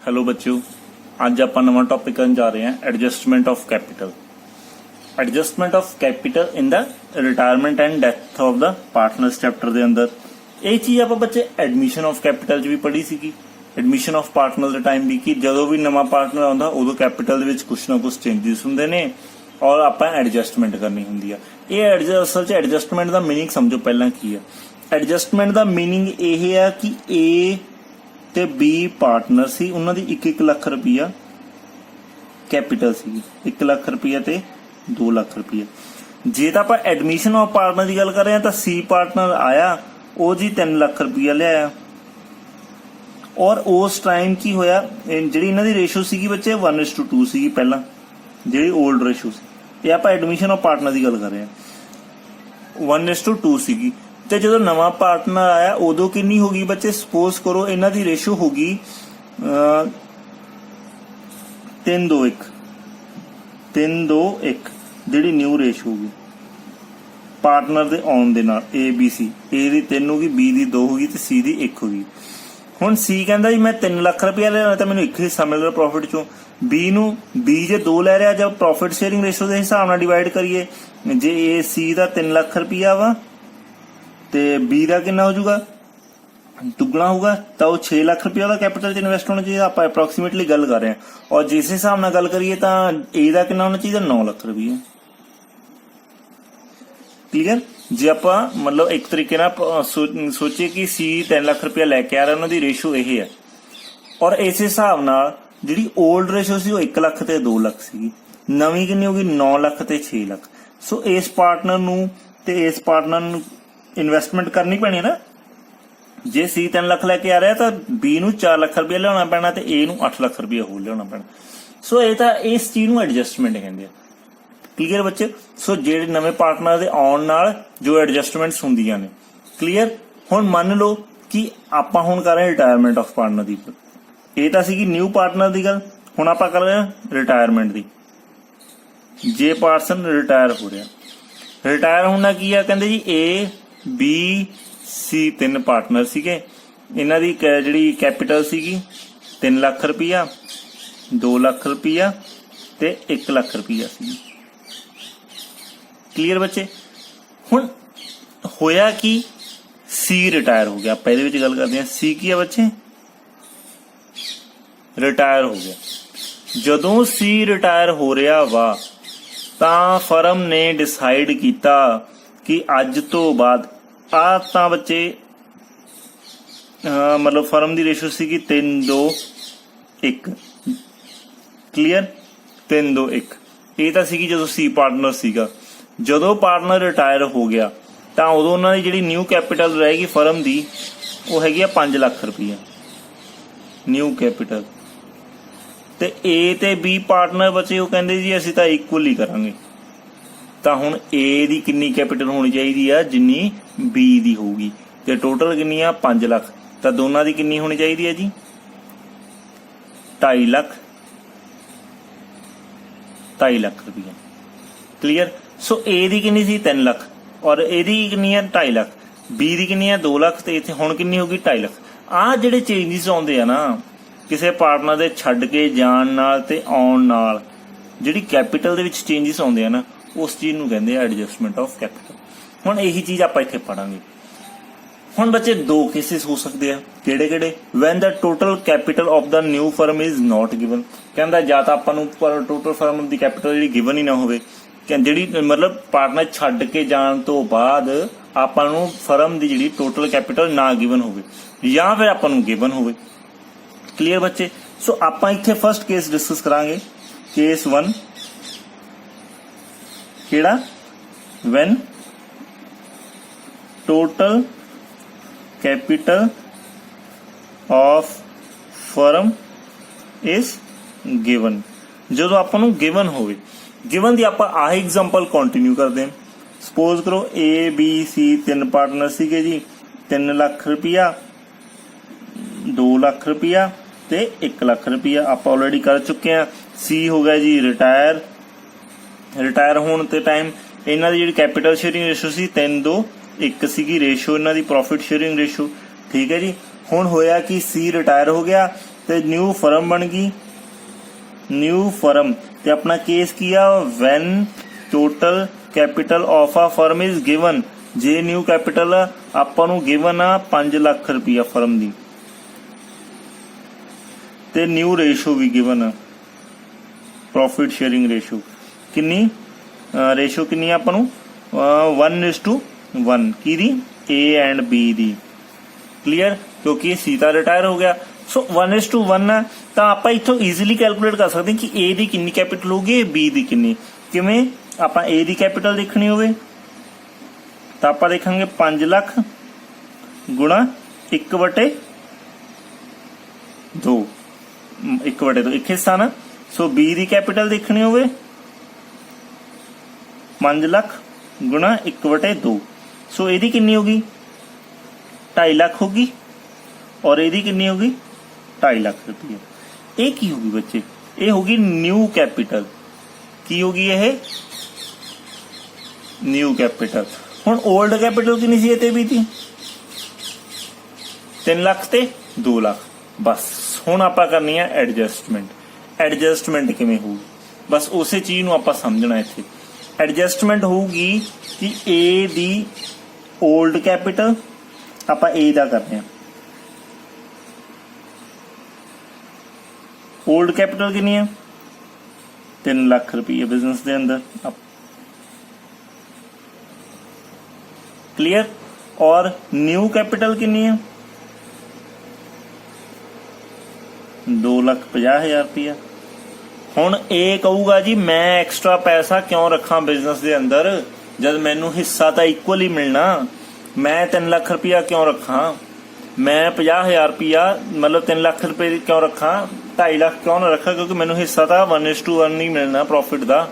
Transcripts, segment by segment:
Hello बच्चों, आज आप नवा टॉपिक करने जा रहे हैं adjustment of capital. Adjustment of capital in the retirement and death of the partners chapter ਦੇ ਅੰਦਰ ਇਹ ਚੀਜ਼ ਆਪਾਂ ਬੱਚੇ ਐਡਮਿਸ਼ਨ ਆਫ ਕੈਪੀਟਲ 'ਚ ਵੀ ਪੜ੍ਹੀ ਸੀਗੀ। ਐਡਮਿਸ਼ਨ ਆਫ ਪਾਰਟਨਰ ਦੇ ਟਾਈਮ ਵੀ ਕਿ ਜਦੋਂ ਵੀ ਨਵਾਂ ਪਾਰਟਨਰ ਆਉਂਦਾ ਉਦੋਂ ਕੈਪੀਟਲ ਦੇ ਵਿੱਚ ਕੁਛ ਨਾ ਕੁਛ ਚੇਂਜਸ ਹੁੰਦੇ ਨੇ ਔਰ ਆਪਾਂ ਐਡਜਸਟਮੈਂਟ ਕਰਨੀ ਹੁੰਦੀ ਆ। ਇਹ ਅਸਲ 'ਚ ਐਡਜਸਟਮੈਂਟ ਦਾ ਮੀਨਿੰਗ ਸਮਝੋ ਪਹਿਲਾਂ ਕੀ ਆ। ਐਡਜਸਟਮੈਂਟ ਦਾ ਮੀਨਿੰਗ ਇਹ ਆ ਕਿ ਏ ਤੇ ਬੀ ਪਾਰਟਨਰ ਸੀ, ਉਹਨਾਂ ਦੀ 1-1 ਲੱਖ ਰੁਪਈਆ ਕੈਪੀਟਲ ਸੀ, 1 ਲੱਖ ਰੁਪਈਆ ਤੇ 2 ਲੱਖ ਰੁਪਈਆ। ਜੇ ਤਾਂ ਆਪਾਂ ਐਡਮਿਸ਼ਨ ਆਫ ਪਾਰਟਨਰ ਦੀ ਗੱਲ ਕਰ ਰਹੇ ਹਾਂ ਤਾਂ ਸੀ ਪਾਰਟਨਰ ਆਇਆ, ਉਹ ਜੀ 3 ਲੱਖ ਰੁਪਈਆ ਲਿਆਇਆ ਔਰ ਉਸ ਟਾਈਮ ਕੀ ਹੋਇਆ, ਜਿਹੜੀ ਇਹਨਾਂ ਦੀ ਰੇਸ਼ੋ ਸੀਗੀ ਬੱਚੇ 1:2 ਸੀਗੀ ਪਹਿਲਾਂ, ਜਿਹੜੀ 올ਡ ਰੇਸ਼ੋ ਸੀ। ਇਹ ਆਪਾਂ ਐਡਮਿਸ਼ਨ ਆਫ ਪਾਰਟਨਰ ਦੀ ਗੱਲ ਕਰ ਰਹੇ ਹਾਂ, 1:2 ਸੀਗੀ। ਤੇ ਜਦੋਂ ਨਵਾਂ ਪਾਰਟਨਰ ਆਇਆ ਉਦੋਂ ਕਿੰਨੀ ਹੋ ਗਈ ਬੱਚੇ? ਸਪੋਜ਼ ਕਰੋ ਇਹਨਾਂ ਦੀ ਰੇਸ਼ੋ ਹੋ ਗਈ 3:2:1, 3:2:1 ਜਿਹੜੀ ਨਿਊ ਰੇਸ਼ੋ ਹੋ ਗਈ ਪਾਰਟਨਰ ਦੇ ਆਉਣ ਦੇ ਨਾਲ। ਏ ਬੀ ਸੀ, ਏ ਦੀ 3 ਹੋ ਗਈ, ਬੀ ਦੀ 2 ਹੋ ਗਈ ਤੇ ਸੀ ਦੀ 1 ਹੋ ਗਈ। ਹੁਣ ਸੀ ਕਹਿੰਦਾ ਜੀ ਮੈਂ 3 ਲੱਖ ਰੁਪਇਆ ਲੈਣਾ ਤਾਂ ਮੈਨੂੰ 1 ਹਿੱਸਾ ਮਿਲ ਰਿਹਾ ਪ੍ਰੋਫਿਟ ਚੋਂ। ਬੀ ਜੇ 2 ਲੈ ਰਿਹਾ, ਜਦ ਪ੍ਰੋਫਿਟ ਸ਼ੇਅਰਿੰਗ ਰੇਸ਼ੋ ਦੇ ਹਿਸਾਬ ਨਾਲ ਡਿਵਾਈਡ ਕਰੀਏ, ਜੇ ਏ ਸੀ ਦਾ 3 ਲੱਖ ਰੁਪਇਆ ਵਾ ਤੇ ਬੀ ਦਾ ਕਿੰਨਾ ਹੋ ਜਾਊਗਾ, ਦੁੱਗਣਾ ਹੋਊਗਾ, ਤਾਂ ਉਹ 6 ਲੱਖ ਰੁਪਇਆ ਦਾ ਕੈਪੀਟਲ ਚ ਇਨਵੈਸਟ ਹੋਣਾ ਚਾਹੀਦਾ। ਆਪਾਂ ਅਪਰੋਕਸੀਮੇਟਲੀ ਗੱਲ ਕਰ ਰਹੇ ਹਾਂ ਔਰ ਜਿਸ ਹਿਸਾਬ ਨਾਲ ਗੱਲ ਕਰੀਏ ਤਾਂ ਏ ਦਾ ਕਿੰਨਾ ਹੋਣਾ ਚਾਹੀਦਾ, 9 ਲੱਖ ਰੁਪਇਆ। ਕਲੀਅਰ? ਜੇ ਆਪਾਂ ਮਤਲਬ ਇੱਕ ਤਰੀਕੇ ਨਾਲ ਸੋਚੀਏ ਕਿ ਸੀ 3 ਲੱਖ ਰੁਪਇਆ ਲੈ ਕੇ ਆ ਰਿਹਾ, ਉਹਨਾਂ ਦੀ ਰੇਸ਼ੋ ਇਹ ਹੈ ਔਰ ਇਸ ਹਿਸਾਬ ਨਾਲ ਜਿਹੜੀ 올ਡ ਰੇਸ਼ੋ ਸੀ ਉਹ 1 ਲੱਖ ਤੇ 2 ਲੱਖ ਸੀਗੀ, ਨਵੀਂ ਕਿੰਨੀ ਹੋ ਗਈ 9 ਲੱਖ ਤੇ 6 ਲੱਖ। ਸੋ ਇਸ ਪਾਰਟਨਰ ਨੂੰ ਤੇ ਇਸ ਪਾਰਟਨਰ ਨੂੰ ਇਨਵੈਸਟਮੈਂਟ ਕਰਨੀ ਪੈਣੀ ਹੈ ਨਾ। ਜੇ ਸੀ 3 ਲੱਖ ਲੈ ਕੇ ਆ ਰਿਹਾ ਤਾਂ ਬੀ ਨੂੰ 4 ਲੱਖ ਰੁਪਇਆ ਲਿਆਉਣਾ ਪੈਣਾ ਤੇ ਏ ਨੂੰ 8 ਲੱਖ ਰੁਪਇਆ ਹੋਰ ਲਿਆਉਣਾ ਪੈਣਾ। ਸੋ ਇਹ ਤਾਂ ਇਸ ਚੀਜ਼ ਨੂੰ ਐਡਜਸਟਮੈਂਟ ਕਹਿੰਦੇ ਆ। ਕਲੀਅਰ ਬੱਚੇ? ਸੋ ਜਿਹੜੇ ਨਵੇਂ ਪਾਰਟਨਰ ਦੇ ਆਉਣ ਨਾਲ ਜੋ ਐਡਜਸਟਮੈਂਟਸ ਹੁੰਦੀਆਂ ਨੇ। ਕਲੀਅਰ? ਹੁਣ ਮੰਨ ਲਓ ਕਿ ਆਪਾਂ ਹੁਣ ਕਰ ਰਹੇ ਰਿਟਾਇਰਮੈਂਟ ਆਫ ਪਾਰਟਨਰ ਦੀ। ਇਹ ਤਾਂ ਸੀਗੀ ਨਿਊ ਪਾਰਟਨਰ ਦੀ ਗੱਲ, ਹੁਣ ਆਪਾਂ ਕਰ ਰਹੇ ਹਾਂ ਰਿਟਾਇਰਮੈਂਟ ਦੀ। ਜੇ ਪਰਸਨ ਰਿਟਾਇਰ ਹੋ ਰਿਹਾ, ਰਿਟਾਇਰ ਹੋਣਾ ਕੀ ਆ, ਕਹਿੰਦੇ ਜੀ ਏ ਬੀ ਸੀ 3 ਪਾਰਟਨਰ ਸੀਗੇ, ਇਹਨਾਂ ਦੀ ਜਿਹੜੀ ਕੈਪੀਟਲ ਸੀਗੀ 3 ਲੱਖ ਰੁਪਈਆ, 2 ਲੱਖ ਰੁਪਈਆ ਤੇ 1 ਲੱਖ ਰੁਪਈਆ ਸੀ। ਕਲੀਅਰ ਬੱਚੇ? ਹੁਣ ਹੋਇਆ ਕਿ ਸੀ ਰਿਟਾਇਰ ਹੋ ਗਿਆ। ਆਪਾਂ ਇਹਦੇ ਵਿੱਚ ਗੱਲ ਕਰਦੇ ਹਾਂ, ਸੀ ਕੀ ਆ ਬੱਚੇ? ਰਿਟਾਇਰ ਹੋ ਗਿਆ। ਜਦੋਂ ਸੀ ਰਿਟਾਇਰ ਹੋ ਰਿਹਾ ਵਾ ਤਾਂ ਫਰਮ ਨੇ ਡਿਸਾਈਡ ਕੀਤਾ ਕਿ ਅੱਜ ਤੋਂ ਬਾਅਦ ਆ ਤਾਂ ਬੱਚੇ ਮਤਲਬ ਫਰਮ ਦੀ ਰੇਸ਼ੋ ਸੀਗੀ 3:2:1। ਕਲੀਅਰ? 3:2:1 ਇਹ ਤਾਂ ਸੀਗੀ ਜਦੋਂ ਸੀ ਪਾਰਟਨਰ ਸੀਗਾ। ਜਦੋਂ ਪਾਰਟਨਰ ਰਿਟਾਇਰ ਹੋ ਗਿਆ ਤਾਂ ਉਦੋਂ ਉਹਨਾਂ ਦੀ ਜਿਹੜੀ ਨਿਊ ਕੈਪੀਟਲ ਰਹੇਗੀ ਫਰਮ ਦੀ ਉਹ ਹੈਗੀ ਆ 5 ਲੱਖ ਰੁਪਈਆ ਨਿਊ ਕੈਪੀਟਲ। ਤੇ ਏ ਤੇ ਬੀ ਪਾਰਟਨਰ ਬੱਚੇ ਉਹ ਕਹਿੰਦੇ ਜੀ ਅਸੀਂ ਤਾਂ ਇਕੁਅਲ ਹੀ ਕਰਾਂਗੇ। ਤਾਂ ਹੁਣ ਏ ਦੀ ਕਿੰਨੀ ਕੈਪੀਟਲ ਹੋਣੀ ਚਾਹੀਦੀ ਆ, ਜਿੰਨੀ ਬੀ ਦੀ ਹੋਊਗੀ, ਤੇ ਟੋਟਲ ਕਿੰਨੀ ਆ 5 ਲੱਖ। ਤਾਂ ਦੋਨਾਂ ਦੀ ਕਿੰਨੀ ਹੋਣੀ ਚਾਹੀਦੀ ਹੈ ਜੀ 2.5 ਲੱਖ, 2.5 ਲੱਖ ਰੁਪਈਆ। ਕਲੀਅਰ? ਸੋ ਏ ਦੀ ਕਿੰਨੀ ਸੀ 3 ਲੱਖ ਔਰ ਇਹਦੀ ਕਿੰਨੀ ਆ 2.5 ਲੱਖ, ਬੀ ਦੀ ਕਿੰਨੀ ਆ 2 ਲੱਖ ਤੇ ਇੱਥੇ ਹੁਣ ਕਿੰਨੀ ਹੋਊਗੀ 2.5 ਲੱਖ। ਆਹ ਜਿਹੜੇ ਚੇਂਜਸ ਆਉਂਦੇ ਆ ਨਾ ਕਿਸੇ ਪਾਰਟਨਰ ਦੇ ਛੱਡ ਕੇ ਜਾਣ ਨਾਲ ਤੇ ਆਉਣ ਨਾਲ, ਜਿਹੜੀ ਕੈਪੀਟਲ ਦੇ ਵਿੱਚ ਚੇਂਜਸ ਆਉਂਦੇ ਆ ਨਾ, ਉਸ ਚੀਜ਼ ਨੂੰ ਕਹਿੰਦੇ ਆ ਐਡਜਸਟਮੈਂਟ ਆਫ ਕੈਪੀਟਲ। ਹੁਣ ਇਹੀ ਚੀਜ਼ ਆਪਾਂ ਇੱਥੇ ਪੜਾਂਗੇ। ਹੁਣ ਬੱਚੇ 2 ਕੇਸਿਸ ਹੋ ਸਕਦੇ ਆ, ਕਿਹੜੇ ਕਿਹੜੇ? When the total capital of the new firm is not given. ਕਹਿੰਦਾ ਜਾਂ ਤਾਂ ਆਪਾਂ ਨੂੰ ਟੋਟਲ ਫਰਮ ਦੀ ਕੈਪੀਟਲ ਜਿਹੜੀ ਗਿਵਨ ਹੀ ਨਾ ਹੋਵੇ, ਜਿਹੜੀ ਮਤਲਬ ਪਾਰਟਨਰ ਛੱਡ ਕੇ ਜਾਣ ਤੋਂ ਬਾਅਦ ਆਪਾਂ ਨੂੰ ਫਰਮ ਦੀ ਜਿਹੜੀ ਟੋਟਲ ਕੈਪੀਟਲ ਨਾ ਗਿਵਨ ਹੋਵੇ, ਜਾਂ ਫਿਰ ਆਪਾਂ ਨੂੰ ਗਿਵਨ ਹੋਵੇ। ਕਲੀਅਰ ਬੱਚੇ? ਸੋ ਆਪਾਂ ਇੱਥੇ ਫਸਟ ਕੇਸ ਡਿਸਕਸ ਕਰਾਂਗੇ, ਕੇਸ 1 ਕਿਹੜਾ? When total capital of firm is given. ਜਦੋਂ ਆਪਾਂ ਨੂੰ ਗਿਵਨ ਹੋਵੇ, ਗਿਵਨ ਦੀ ਆਪਾਂ ਆਹ ਐਗਜ਼ਾਮਪਲ ਕੰਟੀਨਿਊ ਕਰਦੇ ਹਾਂ। ਸਪੋਜ਼ ਕਰੋ ਏ ਬੀ ਸੀ 3 ਪਾਰਟਨਰ ਸੀਗੇ ਜੀ, 3 ਲੱਖ ਰੁਪਈਆ, 2 ਲੱਖ ਰੁਪਈਆ ਤੇ 1 ਲੱਖ ਰੁਪਈਆ ਆਪਾਂ ਆਲਰੇਡੀ ਕਰ ਚੁੱਕੇ ਆ। ਸੀ ਹੋ ਗਿਆ ਜੀ ਰਿਟਾਇਰ। ਰਿਟਾਇਰ ਹੋਣ ਤੇ ਟਾਈਮ ਇਹਨਾਂ ਦੀ ਜਿਹੜੀ ਕੈਪੀਟਲ ਸ਼ੇਅਰਿੰਗ ਰੇਸ਼ੋ ਸੀ 3:2:1 ਸੀਗੀ ਰੇਸ਼ੋ ਇਹਨਾਂ ਦੀ ਪ੍ਰੋਫਿਟ ਸ਼ੇਅਰਿੰਗ ਰੇਸ਼ੋ। ਠੀਕ ਹੈ ਜੀ। ਹੁਣ ਹੋਇਆ ਕਿ ਸੀ ਰਿਟਾਇਰ ਹੋ ਗਿਆ ਤੇ ਨਿਊ ਫਰਮ ਬਣ ਗਈ, ਨਿਊ ਫਰਮ ਤੇ ਆਪਣਾ ਕੇਸ ਕੀ ਆ, when total capital of a firm is given, जे न्यू कैपिटल ਆਪਾਂ ਨੂੰ गिवन आ 5 ਲੱਖ ਰੁਪਇਆ फर्म ਦੀ ਤੇ ਨਿਊ ਰੇਸ਼ੋ ਵੀ गिवन ਆ, प्रॉफिट शेयरिंग रेशो किन्नी, रेशो किन्नी ਆਪਾਂ ਨੂੰ 1:1 की दी A and B the, clear, क्योंकि सीता रिटायर हो गया। सो 1:1 है ਤਾਂ ਆਪਾਂ ਇੱਥੋਂ ਈਜ਼ੀਲੀ ਕੈਲਕੂਲੇਟ ਕਰ ਸਕਦੇ ਹਾਂ ਕਿ A ਦੀ ਕਿੰਨੀ ਕੈਪੀਟਲ ਹੋਊਗੀ, B ਦੀ ਕਿੰਨੀ। ਕਿਵੇਂ ਆਪਾਂ A ਦੀ ਕੈਪੀਟਲ ਦੇਖਣੀ ਹੋਵੇ ਤਾਂ ਆਪਾਂ ਦੇਖਾਂਗੇ 5 ਲੱਖ ਗੁਣਾ 1/2, 1/2 ਇੱਕ ਹਿੱਸਾ ਨਾ। ਸੋ B ਦੀ ਕੈਪੀਟਲ ਦੇਖਣੀ ਹੋਵੇ 5 ਲੱਖ ਗੁਣਾ 1/2। ਸੋ ਇਹਦੀ ਕਿੰਨੀ ਹੋਗੀ, 2.5 ਲੱਖ ਹੋਗੀ, ਔਰ ਇਹਦੀ ਕਿੰਨੀ ਹੋਗੀ 2.5 ਲੱਖ ਰੁਪਏ। ਇਹ ਕੀ ਹੋਗੀ ਬੱਚੇ, ਇਹ ਹੋਗੀ ਨਿਊ ਕੈਪੀਟਲ। ਕੀ ਹੋਗੀ ਇਹ, ਨਿਊ ਕੈਪੀਟਲ। ਹੁਣ 올ਡ ਕੈਪੀਟਲ ਕਿੰਨੀ ਸੀ ਇਹ ਵੀ ਤੀ 3 ਲੱਖ ਤੇ 2 ਲੱਖ। ਬਸ ਹੁਣ ਆਪਾਂ ਕਰਨੀ ਹੈ ਐਡਜਸਟਮੈਂਟ। ਐਡਜਸਟਮੈਂਟ ਕਿਵੇਂ ਹੋਊਗੀ, ਬਸ ਉਸੇ ਚੀਜ਼ ਨੂੰ ਆਪਾਂ ਸਮਝਣਾ। ਇੱਥੇ ਐਡਜਸਟਮੈਂਟ ਹੋਊਗੀ ਕਿ A ਦੀ 올ਡ ਕੈਪੀਟਲ ਆਪਾਂ A ਦਾ ਕਰਦੇ ਹਾਂ। 올ਡ ਕੈਪੀਟਲ ਕਿੰਨੀ ਹੈ 3 ਲੱਖ ਰੁਪਏ ਬਿਜ਼ਨਸ ਦੇ ਅੰਦਰ, क्लियर। और न्यू कैपिटल कितनी है 2,50,000 रुपया। हुण ये कहूगा जी मैं एक्स्ट्रा पैसा क्यों रखा बिजनेस के अंदर जब मैनू हिस्सा तो इक्वल ही मिलना, मैं 3 लाख रुपया क्यों रखा, मैं 50,000 रुपया मतलब 3 लाख रुपये क्यों रखा, 2.5 लाख क्यों ना रखा, क्योंकि मैनू हिस्सा था 1:1 नहीं मिलना प्रॉफिट का।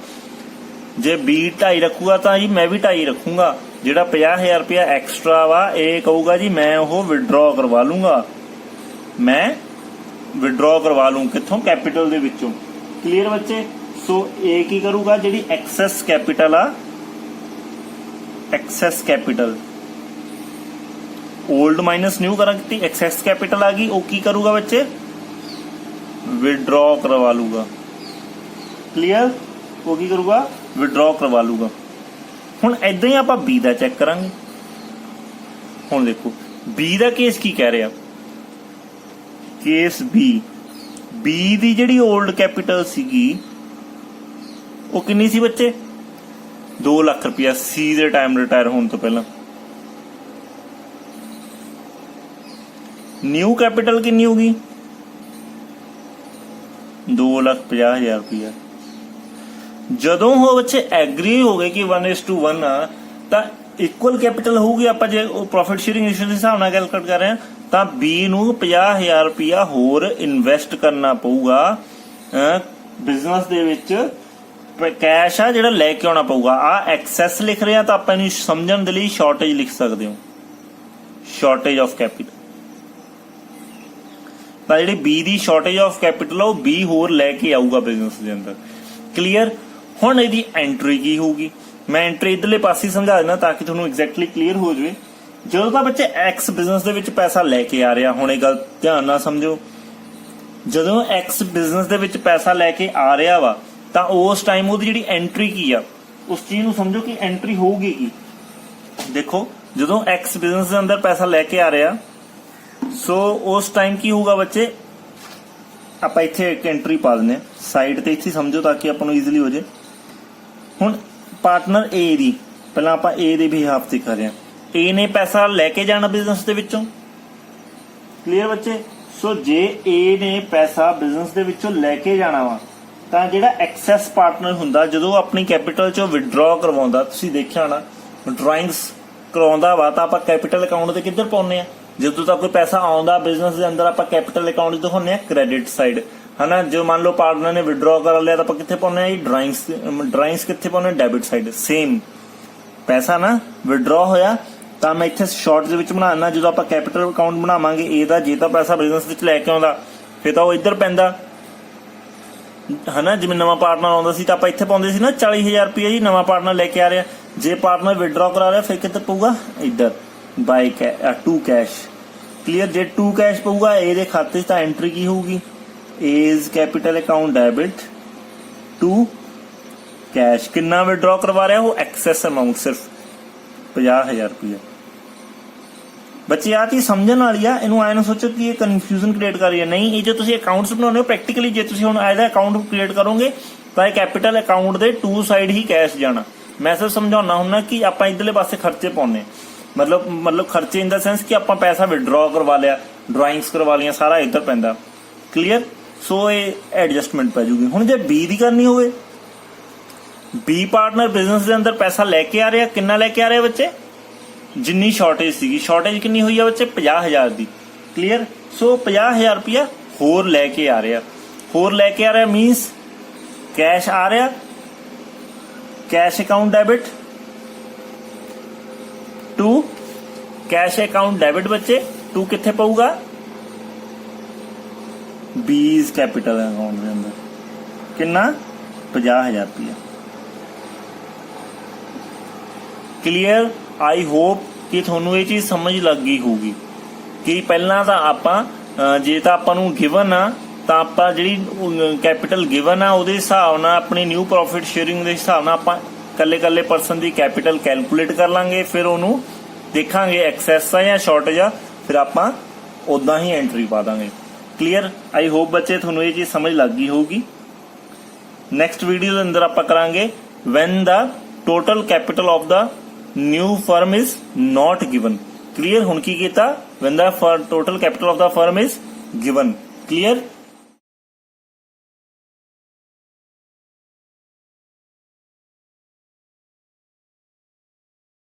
जे B 2.5 रखूगा तो जी मैं भी 2.5 रखूंगा। ਜਿਹੜਾ 50,000 रुपया एक्स्ट्रा वा ये कहूगा जी मैं वो विड्रॉ करवा लूंगा, मैं विड्रॉ करवा लूँ कितों कैपिटल दे विचों। क्लीयर बच्चे। सो ये की करूगा जी एक्सेस कैपिटल आ, excess capital old minus new करा कि एक्सेस कैपिटल आ गई, वो की करूगा बच्चे विड्रॉ करवा लूंगा। क्लीयर, वो की करूगा विड्रॉ करवा लूंगा। ਹੁਣ ਇਦਾਂ ਹੀ ਆਪਾਂ B ਦਾ ਚੈੱਕ ਕਰਾਂਗੇ। ਹੁਣ ਦੇਖੋ B ਦਾ ਕੇਸ ਕੀ ਕਹਿ ਰਿਹਾ, ਕੇਸ B ਦੀ ਜਿਹੜੀ 올ਡ ਕੈਪੀਟਲ ਸੀਗੀ ਉਹ ਕਿੰਨੀ ਸੀ ਬੱਚੇ 2 ਲੱਖ ਰੁਪਇਆ C ਦੇ ਟਾਈਮ ਰਿਟਾਇਰ ਹੋਣ ਤੋਂ ਪਹਿਲਾਂ। ਨਿਊ ਕੈਪੀਟਲ ਕਿੰਨੀ ਹੋਗੀ 2,50,000 ਰੁਪਇਆ। ਜਦੋਂ ਉਹ ਬੱਚੇ ਐਗਰੀ ਹੋ ਗਏ ਕਿ 1:1 ਆ ਤਾਂ ਇਕੁਅਲ ਕੈਪੀਟਲ ਹੋਊਗੀ। ਆਪਾਂ ਜੇ ਪ੍ਰੋਫਿਟ ਸ਼ੇਅਰਿੰਗ ਰੇਸ਼ੋ ਦੇ ਹਿਸਾਬ ਨਾਲ ਕੈਲਕੂਲੇਟ ਕਰ ਰਹੇ ਹਾਂ ਤਾਂ B ਨੂੰ 50,000 ਰੁਪਇਆ ਹੋਰ ਇਨਵੈਸਟ ਕਰਨਾ ਪਊਗਾ ਬਿਜ਼ਨਸ ਦੇ ਵਿੱਚ। ਕੈਸ਼ ਆ ਜਿਹੜਾ ਲੈ ਕੇ ਆਉਣਾ ਪਊਗਾ। ਆ ਐਕਸੈਸ ਲਿਖ ਰਹੇ ਆ ਤਾਂ ਆਪਾਂ ਇਹਨੂੰ ਸਮਝਣ ਦੇ ਲਈ ਸ਼ਾਰਟੇਜ ਲਿਖ ਸਕਦੇ ਹੋ, ਸ਼ਾਰਟੇਜ ਆਫ ਕੈਪੀਟਲ। ਤਾਂ ਜਿਹੜੀ B the shortage of capital ਆ ਉਹ B ਹੋਰ ਲੈ ਕੇ ਆਊਗਾ ਬਿਜ਼ਨਸ ਦੇ ਅੰਦਰ। ਕਲੀਅਰ। ਹੁਣ ਇਹਦੀ ਐਂਟਰੀ ਕੀ ਹੋਊਗੀ, ਮੈਂ ਐਂਟਰੀ ਇਧਰਲੇ ਪਾਸੇ ਸਮਝਾ ਦੇਣਾ ਤਾਂ ਕਿ ਤੁਹਾਨੂੰ ਐਗਜ਼ੈਕਟਲੀ ਕਲੀਅਰ ਹੋ ਜਾਵੇ। ਜਦੋਂ ਤਾਂ ਬੱਚੇ ਐਕਸ ਬਿਜ਼ਨਸ ਦੇ ਵਿੱਚ ਪੈਸਾ ਲੈ ਕੇ ਆ ਰਿਹਾ, ਹੁਣ ਇਹ ਗੱਲ ਧਿਆਨ ਨਾਲ ਸਮਝੋ, ਜਦੋਂ ਐਕਸ ਬਿਜ਼ਨਸ ਦੇ ਵਿੱਚ ਪੈਸਾ ਲੈ ਕੇ ਆ ਰਿਹਾ ਵਾ ਤਾਂ ਉਸ ਟਾਈਮ ਉਹਦੀ ਜਿਹੜੀ ਐਂਟਰੀ ਕੀ ਆ ਉਸ ਚੀਜ਼ ਨੂੰ ਸਮਝੋ ਕਿ ਐਂਟਰੀ ਹੋਊਗੀ ਕੀ। ਦੇਖੋ ਜਦੋਂ ਐਕਸ ਬਿਜ਼ਨਸ ਦੇ ਅੰਦਰ ਪੈਸਾ ਲੈ ਕੇ ਆ ਰਿਹਾ ਸੋ ਉਸ ਟਾਈਮ ਕੀ ਹੋਊਗਾ ਬੱਚੇ, ਆਪਾਂ ਇੱਥੇ ਇੱਕ ਐਂਟਰੀ ਪਾ ਦਿੰਦੇ ਸਾਈਡ ਤੇ, ਇੱਥੇ ਸਮਝੋ ਤਾਂ ਕਿ ਆਪਾਂ ਨੂੰ ਈਜ਼ੀਲੀ ਹੋ ਜਾਏ। ਹੁਣ ਪਾਰਟਨਰ A ਦੀ ਪਹਿਲਾਂ ਆਪਾਂ A ਦੇ ਬਿਹਾਫ ਤੇ ਕਰ ਰਹੇ ਹਾਂ। A ਨੇ ਪੈਸਾ ਲੈ ਕੇ ਜਾਣਾ ਬਿਜ਼ਨਸ ਦੇ ਵਿੱਚੋਂ। ਕਲੀਅਰ ਬੱਚੇ। ਸੋ ਜੇ A ਨੇ ਪੈਸਾ ਬਿਜ਼ਨਸ ਦੇ ਵਿੱਚੋਂ ਲੈ ਕੇ ਜਾਣਾ ਵਾ ਤਾਂ ਜਿਹੜਾ ਐਕਸੈਸ ਪਾਰਟਨਰ ਹੁੰਦਾ ਜਦੋਂ ਆਪਣੀ ਕੈਪੀਟਲ ਚੋਂ ਵਿਡਰਾਅ ਕਰਵਾਉਂਦਾ, ਤੁਸੀਂ ਦੇਖਿਆ ਹੋਣਾ ਡਰਾਇੰਗਸ ਕਰਾਉਂਦਾ ਵਾ ਤਾਂ ਆਪਾਂ ਕੈਪੀਟਲ ਅਕਾਊਂਟ ਤੇ ਕਿੱਧਰ ਪਾਉਂਦੇ ਆ, ਜਦੋਂ ਤੱਕ ਕੋਈ ਪੈਸਾ ਆਉਂਦਾ ਬਿਜ਼ਨਸ ਦੇ ਅੰਦਰ ਆਪਾਂ ਕੈਪੀਟਲ ਅਕਾਊਂਟ ਦਿਖਾਉਂਦੇ ਆ ਕ੍ਰੈਡਿਟ ਸਾਈਡ, ਹਨਾ। ਜੋ ਮੰਨ ਲਓ ਪਾਰਟਨਰ ਨੇ ਵਿਡਰਾਅ ਕਰ ਲਿਆ ਤਾਂ ਆਪਾਂ ਕਿੱਥੇ ਪਾਉਂਦੇ ਆ ਜੀ ਡਰਾਇੰਗਸ ਕਿੱਥੇ ਪਾਉਂਦੇ ਡੈਬਿਟ ਸਾਈਡ। ਸੇਮ ਪੈਸਾ ਨਾ ਵਿਡਰਾਅ ਹੋਇਆ ਤਾਂ ਮੈਂ ਇੱਥੇ ਸ਼ਾਰਟ ਦੇ ਵਿੱਚ ਬਣਾ ਦਿੰਦਾ। ਜਦੋਂ ਆਪਾਂ ਕੈਪੀਟਲ ਅਕਾਊਂਟ ਬਣਾਵਾਂਗੇ A ਦਾ, ਜੇ ਤਾਂ ਪੈਸਾ ਬਿਜ਼ਨਸ ਵਿੱਚ ਲੈ ਕੇ ਆਉਂਦਾ ਫਿਰ ਤਾਂ ਉਹ ਇੱਧਰ ਪੈਂਦਾ, ਹਨਾ। ਜਿਵੇਂ ਨਵਾਂ ਪਾਰਟਨਰ ਆਉਂਦਾ ਸੀ ਤਾਂ ਆਪਾਂ ਇੱਥੇ ਪਾਉਂਦੇ ਸੀ ਨਾ 40,000 ਰੁਪਏ ਜੀ, ਨਵਾਂ ਪਾਰਟਨਰ ਲੈ ਕੇ ਆ ਰਿਹਾ। ਜੇ ਪਾਰਟਨਰ ਵਿਡਰਾਅ ਕਰਾ ਰਿਹਾ ਫਿਰ ਕਿੱਥੇ ਪਊਗਾ ਇੱਧਰ ਬਾਈ ਟੂ ਕੈਸ਼। ਕਲੀਅਰ। ਜੇ ਟੂ ਕੈਸ਼ ਪਊਗਾ A ਦੇ ਖਾਤੇ 'ਚ ਤਾਂ ਐਂਟਰੀ ਕੀ ਹੋਊਗੀ is capital account debit to cash. कितना विड्रॉ करवा रहा है वो एक्सेस अमाउंट सिर्फ 50,000 रुपया। बच्चे आ चीज समझण वाली आ, इनू आए ना सोचो कि ये कन्फ्यूजन क्रिएट कर रही है। नहीं, ये जो तुम अकाउंट्स बनाने हो प्रैक्टिकली जे तुम हुण एदा अकाउंट क्रिएट करोगे तो कैपिटल अकाउंट दे टू साइड ही कैश जाना। मैं सिर्फ समझाउणा हुंदा कि आपां इधरले पासे खर्चे पाउने, मतलब खर्चे इन द सेंस कि आपां पैसा विड्रॉ करवा लिया, ड्राइंग्स करवा लिया, सारा इधर पैंदा। क्लीयर? सो ये एडजस्टमेंट पै जूगी। हुण जे बी दी करनी होवे, बी पार्टनर बिजनेस के अंदर पैसा लेके आ रहा, कितना लेके आ रहा बच्चे? जिन्नी शॉर्टेज सी, शॉर्टेज कितनी हुई है बच्चे? 50,000 दी। क्लीयर? सो 50,000 रुपया होर लेके आ रहा, होर लेके आ रहा मीनस कैश आ रहा, cash account debit to cash account debit बच्चे टू किथे पऊगा? बीज कैपिटल अकाउंट के अंदर कितना? 50,000 रुपया। क्लीयर? आई होप कि थोनू ये चीज समझ लग गई होगी कि पहला तो आपां जे तो आपां नूं गिवन आ तो आपां जिहड़ी कैपिटल गिवन आ उहदे हिसाब नाल अपनी न्यू प्रॉफिट शेयरिंग दे हिसाब नाल आपां कल्ले कल्ले पर्सन दी कैपिटल कैलकुलेट कर लांगे, फिर उहनूं देखांगे एक्सेस आ या शॉर्टेज आ, फिर आपां उदां ही एंट्री पा दांगे। क्लीयर? आई होप बच्चे थोनू ये चीज समझ लग गई होगी। नैक्सट वीडियो के अंदर आपां करांगे when the total capital of the new firm is not given. Clear? हुण की कीता? When the total capital of the firm is given. Clear?